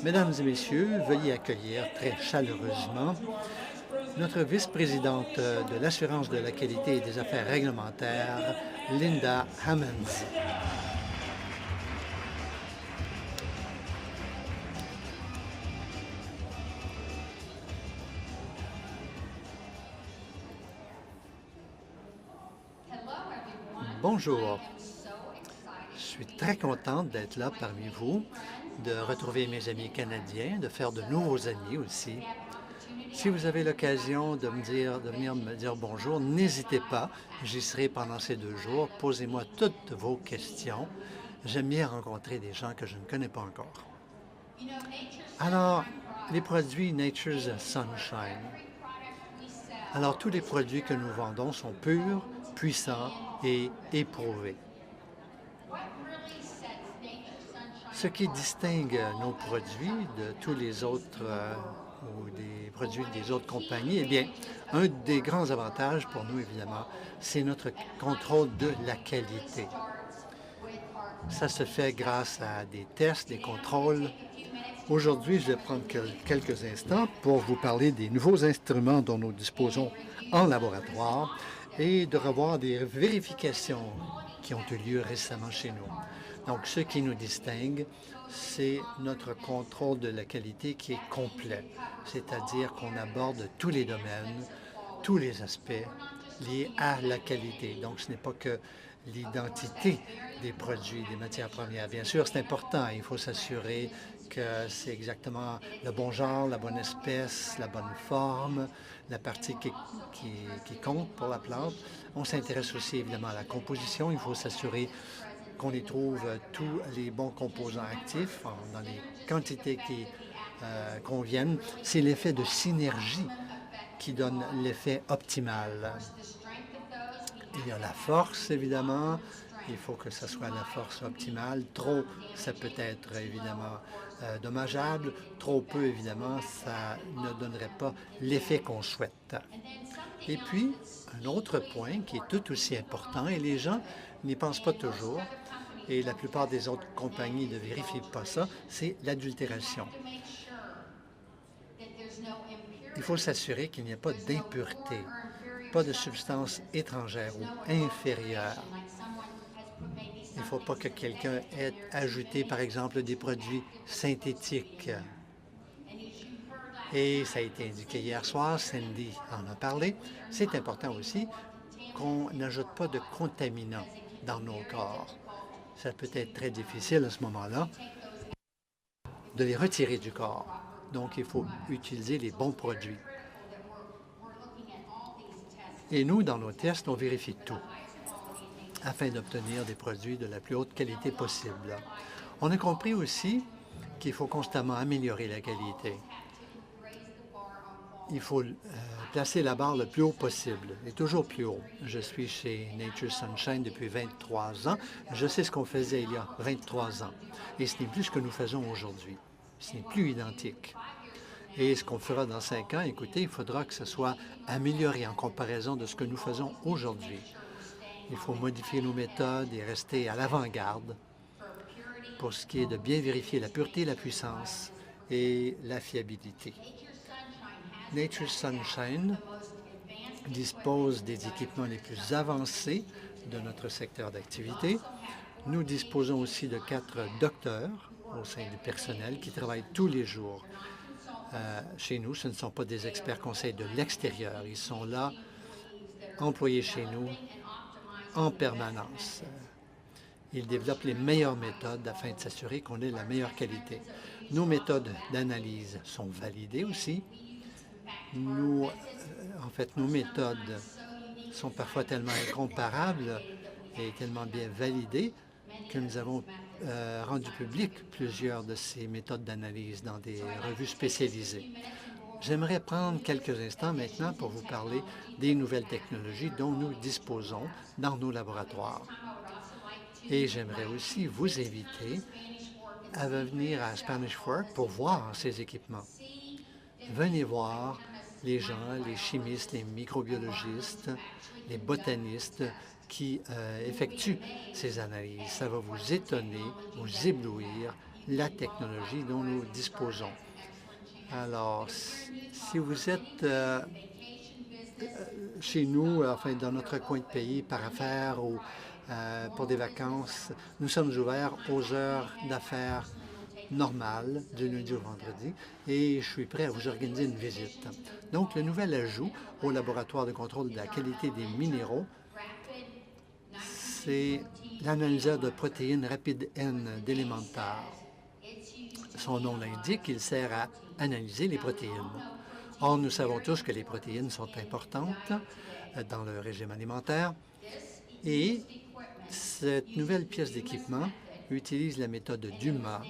Mesdames et messieurs, veuillez accueillir très chaleureusement notre vice-présidente de l'Assurance de la qualité et des affaires réglementaires, Linda Hammonds. Bonjour. Je suis très contente d'être là parmi vous, de retrouver mes amis canadiens, de faire de nouveaux amis aussi. Si vous avez l'occasion de venir me dire bonjour, n'hésitez pas. J'y serai pendant ces 2 jours. Posez-moi toutes vos questions. J'aime bien rencontrer des gens que je ne connais pas encore. Alors, les produits Nature's Sunshine. Alors, tous les produits que nous vendons sont purs, puissants et éprouvés. Ce qui distingue nos produits de tous les autres ou des produits des autres compagnies, eh bien, un des grands avantages pour nous, évidemment, c'est notre contrôle de la qualité. Ça se fait grâce à des tests, des contrôles. Aujourd'hui, je vais prendre quelques instants pour vous parler des nouveaux instruments dont nous disposons en laboratoire et de revoir des vérifications qui ont eu lieu récemment chez nous. Donc, ce qui nous distingue, c'est notre contrôle de la qualité qui est complet, c'est-à-dire qu'on aborde tous les domaines, tous les aspects liés à la qualité. Donc, ce n'est pas que l'identité des produits, des matières premières. Bien sûr, c'est important. Il faut s'assurer que c'est exactement le bon genre, la bonne espèce, la bonne forme, la partie qui compte pour la plante. On s'intéresse aussi évidemment à la composition. Il faut s'assurer qu'on y trouve tous les bons composants actifs dans les quantités qui conviennent. C'est l'effet de synergie qui donne l'effet optimal. Il y a la force, évidemment. Il faut que ce soit la force optimale. Trop, ça peut être évidemment dommageable. Trop peu, évidemment, ça ne donnerait pas l'effet qu'on souhaite. Et puis, un autre point qui est tout aussi important, et les gens n'y pensent pas toujours, et la plupart des autres compagnies ne vérifient pas ça, c'est l'adultération. Il faut s'assurer qu'il n'y ait pas d'impureté, pas de substances étrangères ou inférieures. Il ne faut pas que quelqu'un ait ajouté, par exemple, des produits synthétiques. Et ça a été indiqué hier soir, Cindy en a parlé. C'est important aussi qu'on n'ajoute pas de contaminants dans nos corps. Ça peut être très difficile à ce moment-là de les retirer du corps. Donc, il faut utiliser les bons produits. Et nous, dans nos tests, on vérifie tout afin d'obtenir des produits de la plus haute qualité possible. On a compris aussi qu'il faut constamment améliorer la qualité. Il faut placer la barre le plus haut possible, et toujours plus haut. Je suis chez Nature's Sunshine depuis 23 ans. Je sais ce qu'on faisait il y a 23 ans, et ce n'est plus ce que nous faisons aujourd'hui. Ce n'est plus identique. Et ce qu'on fera dans 5 ans, écoutez, il faudra que ce soit amélioré en comparaison de ce que nous faisons aujourd'hui. Il faut modifier nos méthodes et rester à l'avant-garde pour ce qui est de bien vérifier la pureté, la puissance et la fiabilité. Nature's Sunshine dispose des équipements les plus avancés de notre secteur d'activité. Nous disposons aussi de 4 docteurs au sein du personnel qui travaillent tous les jours chez nous. Ce ne sont pas des experts conseils de l'extérieur. Ils sont là, employés chez nous, en permanence. Ils développent les meilleures méthodes afin de s'assurer qu'on ait la meilleure qualité. Nos méthodes d'analyse sont validées aussi. Nos méthodes sont parfois tellement incomparables et tellement bien validées que nous avons rendu public plusieurs de ces méthodes d'analyse dans des revues spécialisées. J'aimerais prendre quelques instants maintenant pour vous parler des nouvelles technologies dont nous disposons dans nos laboratoires. Et j'aimerais aussi vous inviter à venir à Spanish Fork pour voir ces équipements. Venez voir les gens, les chimistes, les microbiologistes, les botanistes qui effectuent ces analyses. Ça va vous étonner, vous éblouir la technologie dont nous disposons. Alors, si vous êtes chez nous, enfin dans notre coin de pays, par affaires ou pour des vacances, nous sommes ouverts aux heures d'affaires normales, du lundi au vendredi, et je suis prêt à vous organiser une visite. Donc, le nouvel ajout au laboratoire de contrôle de la qualité des minéraux, c'est l'analyseur de protéines rapide N d'élémentaire. Son nom l'indique, il sert à analyser les protéines. Or, nous savons tous que les protéines sont importantes dans le régime alimentaire et cette nouvelle pièce d'équipement utilise la méthode DUMA.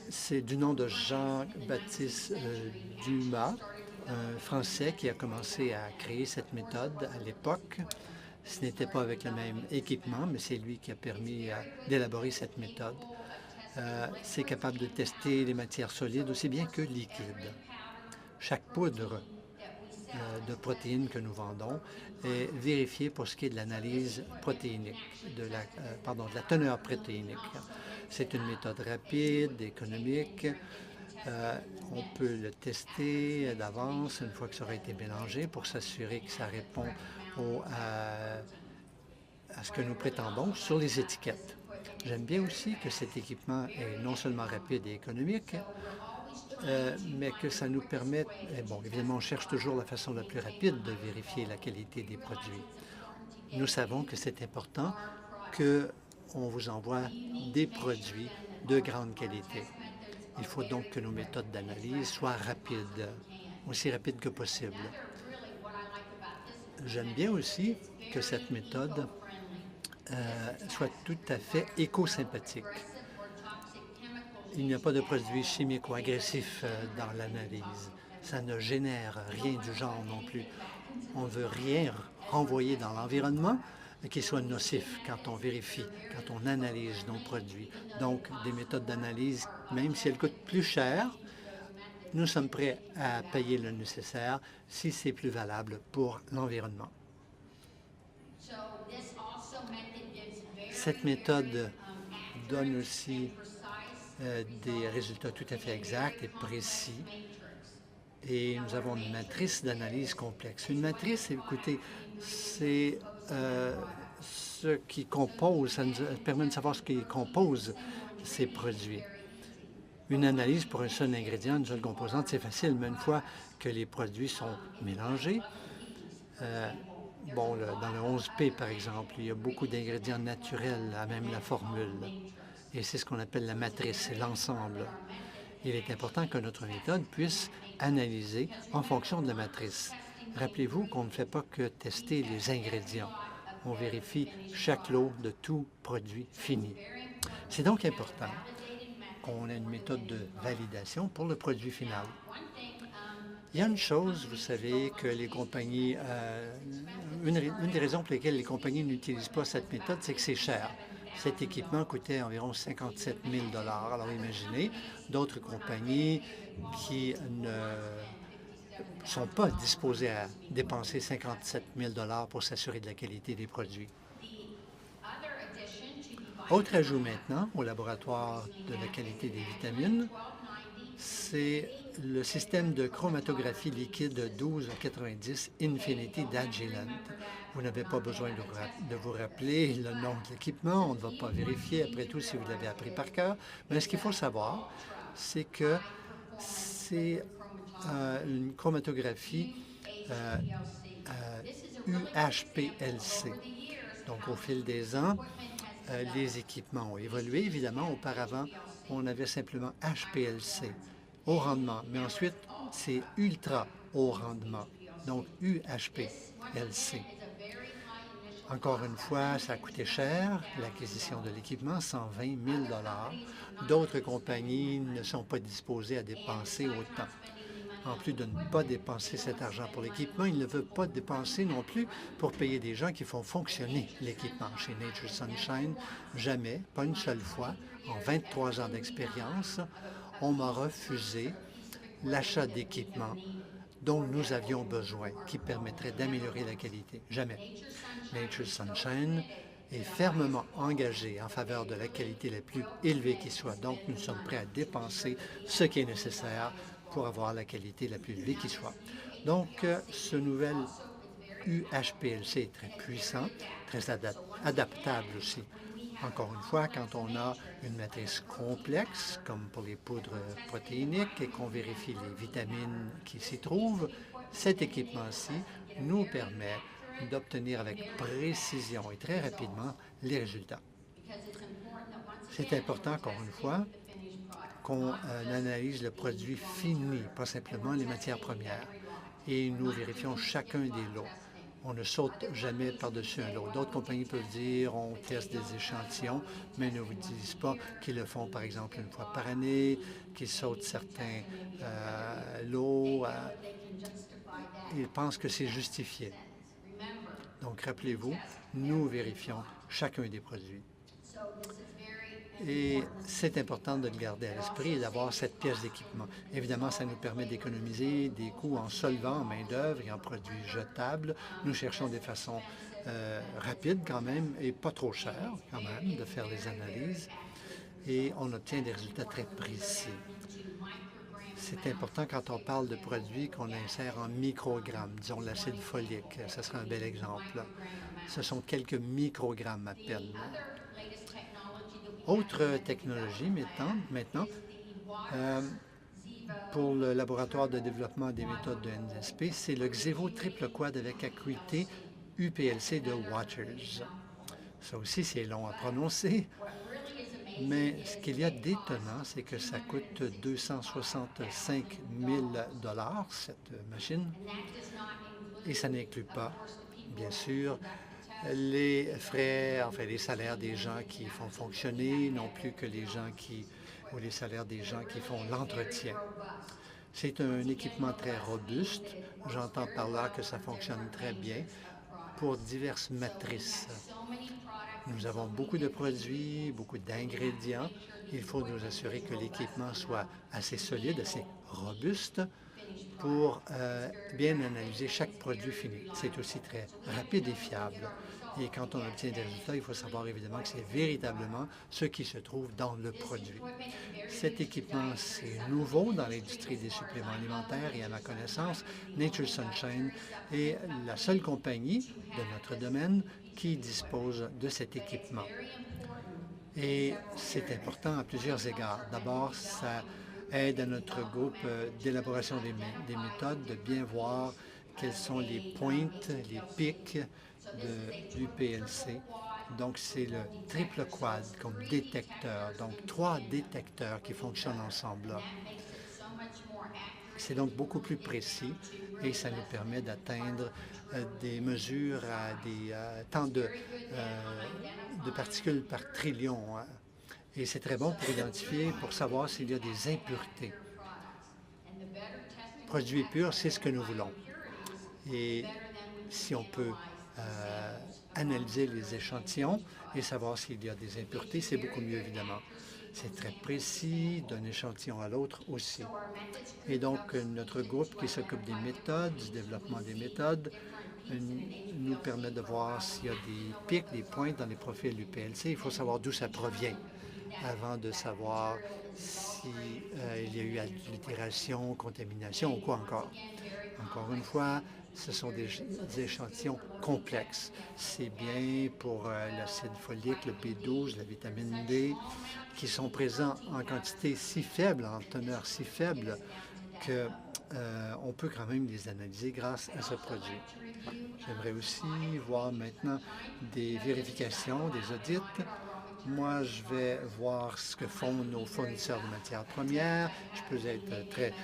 C'est du nom de Jean-Baptiste Dumas, un Français qui a commencé à créer cette méthode à l'époque. Ce n'était pas avec le même équipement, mais c'est lui qui a permis d'élaborer cette méthode. C'est capable de tester les matières solides aussi bien que liquides. Chaque poudre de protéines que nous vendons est vérifiée pour ce qui est de l'analyse protéinique, de la teneur protéinique. C'est une méthode rapide, économique. On peut le tester d'avance une fois que ça aura été mélangé pour s'assurer que ça répond à ce que nous prétendons sur les étiquettes. J'aime bien aussi que cet équipement est non seulement rapide et économique, mais que ça nous permet, bon, évidemment, on cherche toujours la façon la plus rapide de vérifier la qualité des produits. Nous savons que c'est important qu'on vous envoie des produits de grande qualité. Il faut donc que nos méthodes d'analyse soient rapides, aussi rapides que possible. J'aime bien aussi que cette méthode soit tout à fait éco-sympathique. Il n'y a pas de produits chimiques ou agressifs dans l'analyse. Ça ne génère rien du genre non plus. On ne veut rien renvoyer dans l'environnement qui soit nocif quand on vérifie, quand on analyse nos produits. Donc, des méthodes d'analyse, même si elles coûtent plus cher, nous sommes prêts à payer le nécessaire si c'est plus valable pour l'environnement. Cette méthode donne aussi des résultats tout à fait exacts et précis. Et nous avons une matrice d'analyse complexe. Une matrice, écoutez, c'est ce qui compose, ça nous permet de savoir ce qui compose ces produits. Une analyse pour un seul ingrédient, une seule composante, c'est facile, mais une fois que les produits sont mélangés, dans le 11P, par exemple, il y a beaucoup d'ingrédients naturels à même la formule. Et c'est ce qu'on appelle la matrice, c'est l'ensemble. Il est important que notre méthode puisse analyser en fonction de la matrice. Rappelez-vous qu'on ne fait pas que tester les ingrédients. On vérifie chaque lot de tout produit fini. C'est donc important qu'on ait une méthode de validation pour le produit final. Il y a une chose, vous savez, que les compagnies... une des raisons pour lesquelles les compagnies n'utilisent pas cette méthode, c'est que c'est cher. Cet équipement coûtait environ 57 000 $. Alors imaginez, d'autres compagnies qui ne sont pas disposées à dépenser 57 000 $ pour s'assurer de la qualité des produits. Autre ajout maintenant au laboratoire de la qualité des vitamines, c'est le système de chromatographie liquide 1290 Infinity d'Agilent. Vous n'avez pas besoin de vous rappeler le nom de l'équipement, on ne va pas vérifier après tout si vous l'avez appris par cœur, mais ce qu'il faut savoir, c'est que c'est une chromatographie UHPLC. Donc, au fil des ans, les équipements ont évolué. Évidemment, auparavant, on avait simplement HPLC, haut rendement, mais ensuite, c'est ultra haut rendement, donc UHPLC. Encore une fois, ça a coûté cher, l'acquisition de l'équipement, 120 000 $. D'autres compagnies ne sont pas disposées à dépenser autant. En plus de ne pas dépenser cet argent pour l'équipement, ils ne veulent pas dépenser non plus pour payer des gens qui font fonctionner l'équipement. Chez Nature Sunshine, jamais, pas une seule fois, en 23 ans d'expérience, on m'a refusé l'achat d'équipements dont nous avions besoin, qui permettrait d'améliorer la qualité. Jamais. Nature Sunshine est fermement engagé en faveur de la qualité la plus élevée qui soit. Donc, nous sommes prêts à dépenser ce qui est nécessaire pour avoir la qualité la plus élevée qui soit. Donc, ce nouvel UHPLC est très puissant, très adaptable aussi. Encore une fois, quand on a une matrice complexe, comme pour les poudres protéiniques, et qu'on vérifie les vitamines qui s'y trouvent, cet équipement-ci nous permet d'obtenir avec précision et très rapidement les résultats. C'est important, encore une fois, qu'on analyse le produit fini, pas simplement les matières premières. Et nous vérifions chacun des lots. On ne saute jamais par-dessus un lot. D'autres compagnies peuvent dire on teste des échantillons, mais ne vous disent pas qu'ils le font, par exemple, une fois par année, qu'ils sautent certains lots. Ils pensent que c'est justifié. Donc, rappelez-vous, nous vérifions chacun des produits. Et c'est important de le garder à l'esprit et d'avoir cette pièce d'équipement. Évidemment, ça nous permet d'économiser des coûts en solvants, en main-d'œuvre et en produits jetables. Nous cherchons des façons rapides quand même et pas trop chères quand même de faire les analyses et on obtient des résultats très précis. C'est important quand on parle de produits qu'on insère en microgrammes, disons l'acide folique, ce serait un bel exemple. Ce sont quelques microgrammes à peine. Autre technologie maintenant pour le laboratoire de développement des méthodes de NSP, c'est le Xevo triple quad avec acuité UPLC de Waters. Ça aussi, c'est long à prononcer, mais ce qu'il y a d'étonnant, c'est que ça coûte 265 000 $ cette machine, et ça n'inclut pas, bien sûr, les frais, enfin les salaires des gens qui font fonctionner, non plus que les salaires des gens qui font l'entretien. C'est un équipement très robuste. J'entends par là que ça fonctionne très bien pour diverses matrices. Nous avons beaucoup de produits, beaucoup d'ingrédients. Il faut nous assurer que l'équipement soit assez solide, assez robuste pour bien analyser chaque produit fini. C'est aussi très rapide et fiable. Et quand on obtient des résultats, il faut savoir évidemment que c'est véritablement ce qui se trouve dans le produit. Cet équipement, c'est nouveau dans l'industrie des suppléments alimentaires et à ma connaissance, Nature Sunshine est la seule compagnie de notre domaine qui dispose de cet équipement. Et c'est important à plusieurs égards. D'abord, ça aide à notre groupe d'élaboration des méthodes de bien voir quelles sont les pointes, les pics du PLC. Donc, c'est le triple quad comme détecteur, donc 3 détecteurs qui fonctionnent ensemble. C'est donc beaucoup plus précis et ça nous permet d'atteindre des mesures à des temps de particules par trillion. Et c'est très bon pour identifier, pour savoir s'il y a des impuretés. Produits purs, c'est ce que nous voulons. Et si on peut analyser les échantillons et savoir s'il y a des impuretés, c'est beaucoup mieux, évidemment. C'est très précis d'un échantillon à l'autre aussi. Et donc, notre groupe qui s'occupe des méthodes, du développement des méthodes, nous permet de voir s'il y a des pics, des pointes dans les profils du PLC. Il faut savoir d'où ça provient avant de savoir s'il y a eu altération, contamination ou quoi encore. Encore une fois, ce sont des échantillons complexes. C'est bien pour l'acide folique, le B12, la vitamine D, qui sont présents en quantité si faible, en teneur si faible, qu'on peut quand même les analyser grâce à ce produit. J'aimerais aussi voir maintenant des vérifications, des audits. Moi, je vais voir ce que font nos fournisseurs de matières premières. Je peux être très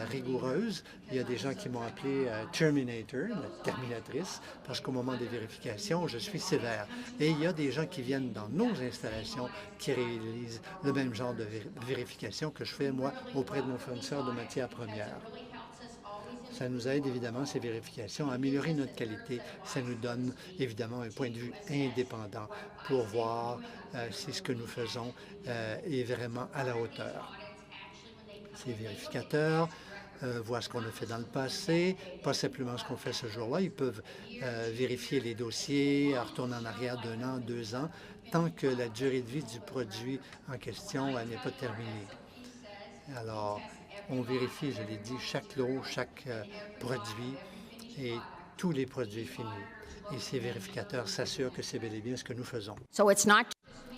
rigoureuse. Il y a des gens qui m'ont appelé Terminator, la terminatrice, parce qu'au moment des vérifications, je suis sévère. Et il y a des gens qui viennent dans nos installations qui réalisent le même genre de vérification que je fais, moi, auprès de nos fournisseurs de matières premières. Ça nous aide évidemment, ces vérifications, à améliorer notre qualité. Ça nous donne évidemment un point de vue indépendant pour voir si ce que nous faisons est vraiment à la hauteur. Ces vérificateurs voir ce qu'on a fait dans le passé, pas simplement ce qu'on fait ce jour-là. Ils peuvent vérifier les dossiers, retourner en arrière d'1 an, 2 ans, tant que la durée de vie du produit en question n'est pas terminée. Alors, on vérifie, je l'ai dit, chaque lot, chaque produit et tous les produits finis. Et ces vérificateurs s'assurent que c'est bel et bien ce que nous faisons.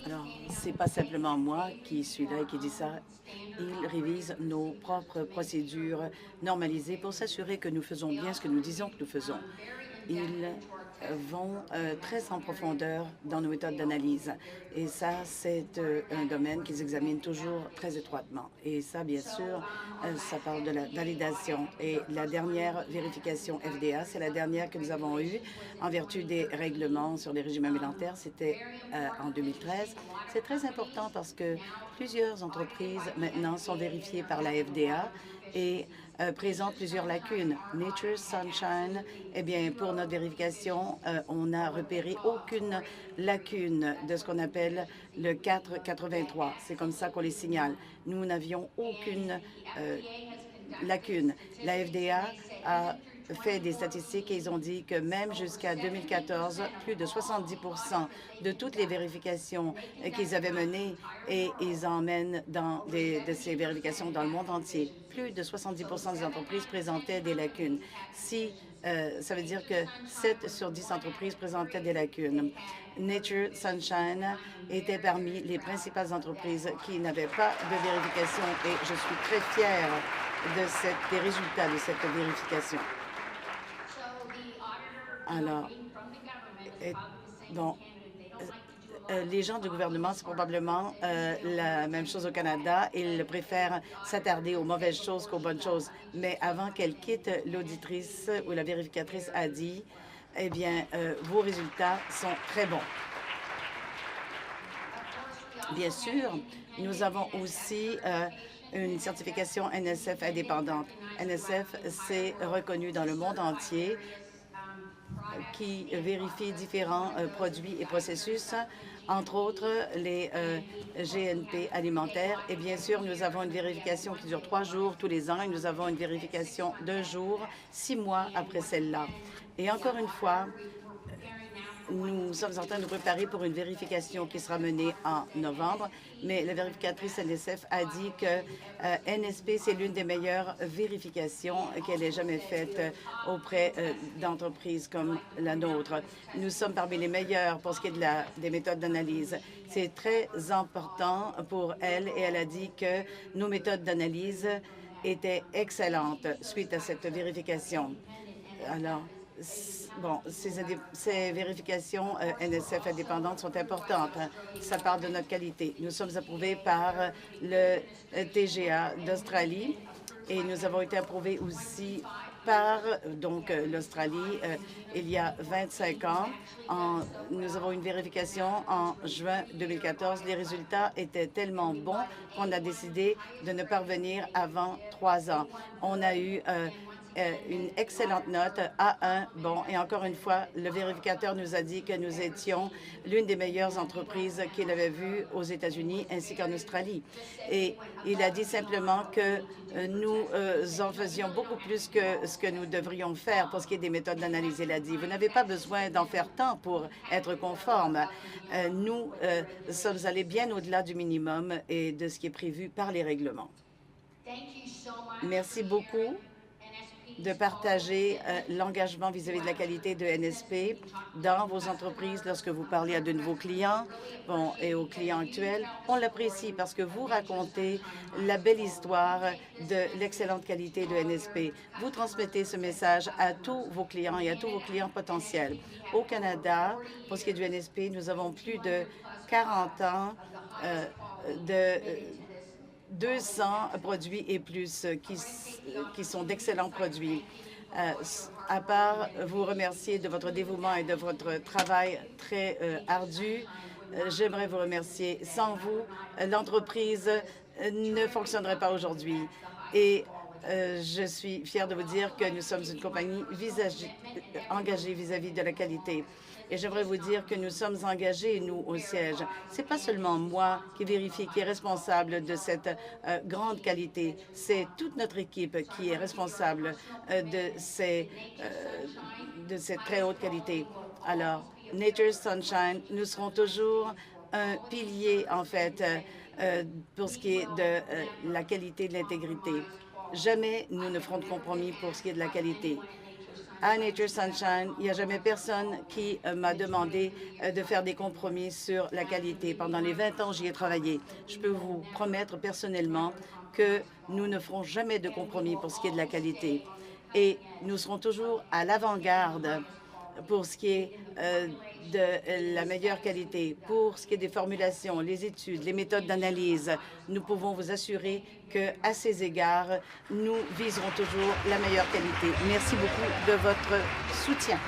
Alors, c'est pas simplement moi qui suis là et qui dis ça. Ils révisent nos propres procédures normalisées pour s'assurer que nous faisons bien ce que nous disons que nous faisons. Ils vont très en profondeur dans nos méthodes d'analyse. Et ça, c'est un domaine qu'ils examinent toujours très étroitement. Et ça, bien sûr, ça parle de la validation. Et la dernière vérification FDA, c'est la dernière que nous avons eue en vertu des règlements sur les régimes alimentaires. C'était en 2013. C'est très important parce que plusieurs entreprises maintenant sont vérifiées par la FDA et présente plusieurs lacunes. Nature Sunshine, eh bien, pour notre vérification, on n'a repéré aucune lacune de ce qu'on appelle le 483. C'est comme ça qu'on les signale. Nous n'avions aucune lacune. La FDA a fait des statistiques et ils ont dit que même jusqu'à 2014, plus de 70 de toutes les vérifications qu'ils avaient menées, et ils emmènent de ces vérifications dans le monde entier, plus de 70 des entreprises présentaient des lacunes. Ça veut dire que 7 sur 10 entreprises présentaient des lacunes. Nature Sunshine était parmi les principales entreprises qui n'avaient pas de vérification et je suis très fière des résultats de cette vérification. Alors, bon, les gens du gouvernement, c'est probablement la même chose au Canada. Ils préfèrent s'attarder aux mauvaises choses qu'aux bonnes choses. Mais avant qu'elle quitte, l'auditrice ou la vérificatrice a dit, eh bien, vos résultats sont très bons. Bien sûr, nous avons aussi une certification NSF indépendante. NSF, c'est reconnu dans le monde entier qui vérifie différents produits et processus, entre autres les GNP alimentaires. Et bien sûr, nous avons une vérification qui dure 3 jours tous les ans et nous avons une vérification d'1 jour, 6 mois après celle-là. Et encore une fois, nous sommes en train de nous préparer pour une vérification qui sera menée en novembre, mais la vérificatrice NSF a dit que NSP, c'est l'une des meilleures vérifications qu'elle ait jamais faites auprès d'entreprises comme la nôtre. Nous sommes parmi les meilleurs pour ce qui est des méthodes d'analyse. C'est très important pour elle et elle a dit que nos méthodes d'analyse étaient excellentes suite à cette vérification. Alors, bon, ces vérifications NSF indépendantes sont importantes. Ça parle de notre qualité. Nous sommes approuvés par le TGA d'Australie et nous avons été approuvés aussi par l'Australie il y a 25 ans. Nous avons une vérification en juin 2014. Les résultats étaient tellement bons qu'on a décidé de ne pas revenir avant 3 ans. On a eu une excellente note, A1. Bon, et encore une fois, le vérificateur nous a dit que nous étions l'une des meilleures entreprises qu'il avait vues aux États-Unis ainsi qu'en Australie. Et il a dit simplement que nous en faisions beaucoup plus que ce que nous devrions faire pour ce qui est des méthodes d'analyse. Il a dit, vous n'avez pas besoin d'en faire tant pour être conforme. Nous sommes allés bien au-delà du minimum et de ce qui est prévu par les règlements. Merci beaucoup de partager l'engagement vis-à-vis de la qualité de NSP dans vos entreprises lorsque vous parlez à de nouveaux clients et aux clients actuels. On l'apprécie parce que vous racontez la belle histoire de l'excellente qualité de NSP. Vous transmettez ce message à tous vos clients et à tous vos clients potentiels. Au Canada, pour ce qui est du NSP, nous avons plus de 40 ans de 200 produits et plus qui sont d'excellents produits. À part vous remercier de votre dévouement et de votre travail très ardu, j'aimerais vous remercier. Sans vous, l'entreprise ne fonctionnerait pas aujourd'hui. Et Je suis fière de vous dire que nous sommes une compagnie engagée vis-à-vis de la qualité. Et j'aimerais vous dire que nous sommes engagés, nous, au siège. Ce n'est pas seulement moi qui vérifie, qui est responsable de cette grande qualité. C'est toute notre équipe qui est responsable de cette très haute qualité. Alors, Nature's Sunshine, nous serons toujours un pilier, en fait, pour ce qui est de la qualité et de l'intégrité. Jamais nous ne ferons de compromis pour ce qui est de la qualité. À Nature Sunshine, il n'y a jamais personne qui m'a demandé de faire des compromis sur la qualité. Pendant les 20 ans, j'y ai travaillé. Je peux vous promettre personnellement que nous ne ferons jamais de compromis pour ce qui est de la qualité. Et nous serons toujours à l'avant-garde pour ce qui est de la meilleure qualité, pour ce qui est des formulations, les études, les méthodes d'analyse. Nous pouvons vous assurer qu'à ces égards, nous viserons toujours la meilleure qualité. Merci beaucoup de votre soutien.